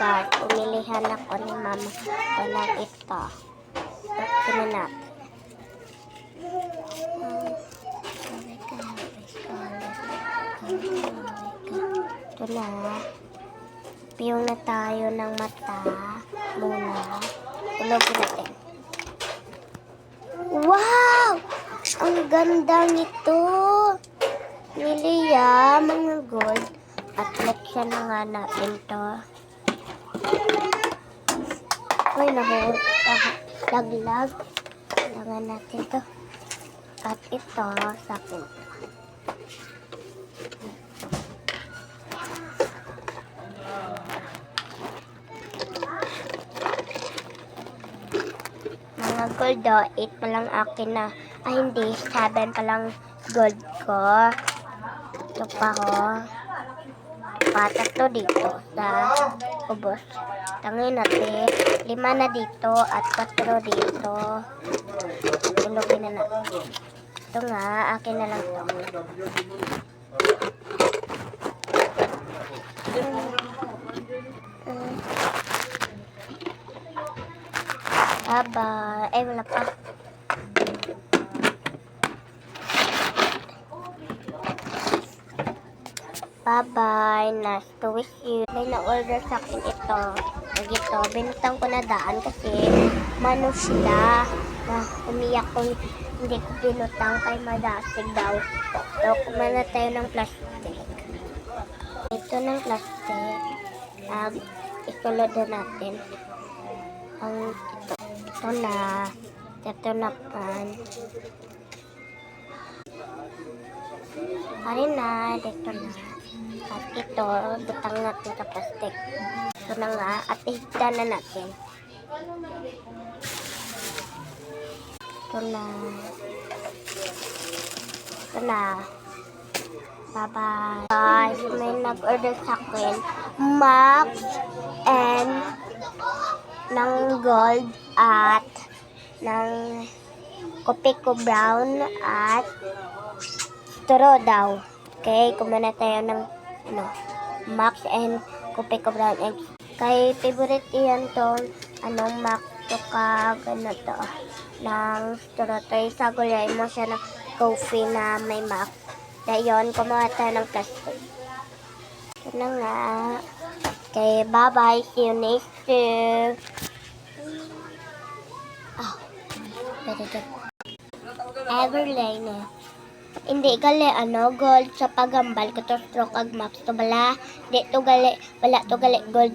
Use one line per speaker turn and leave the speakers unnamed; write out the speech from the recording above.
guys, umilihan ako ni mama ko ng ito. Bakit na natin. Ito na. Piyong na tayo ng mata. Muna. Ulogin natin. Wow! Ang ganda nito. Nilia, mga gold. At siya na nga natin to. Uy, laglag. Kailangan natin to. At ito, sa akin to. Mga gold do, 8 pa lang akin na. Ay, hindi. 7 pa lang gold ko. Ito pa ho. Patatlo dito sa ubos. Tangin natin. 5 na dito at 4 dito. Tulogin na natin. Ito nga, akin na lang to. Bye-bye. Ay, wala pa. Bye-bye. Nice to wish you. May na-order sa akin ito. Ito, binutang ko na daan kasi mano sila na umiyak kung hindi ko binutang kay madasig daw. So, kumana tayo ng plastic. Ito ng plastic. Isulod na natin. Ang ito. Ito na. Ito na pan. Hari na. Dito na. At ito, butang natin sa plastic. Ito na nga. At ihigda na natin. Ito na. Ito na. Bye-bye. Guys, may nag-order sa akin. Max and ng gold at ng Kopiko brown at straw daw. Okay, kumana tayo ng Max and Kopiko brown and kay favorite yan to Max to ka ganito ng straw to isagulay mo siya ng coffee na may Max. Dayon, kumuha tayo ng plastic. Ito na nga. Okay, bye-bye. See you next year. Everlane. Hindi gali gold sa pagambal ko to stroke ag max to bala. Di to gali, wala to gali gold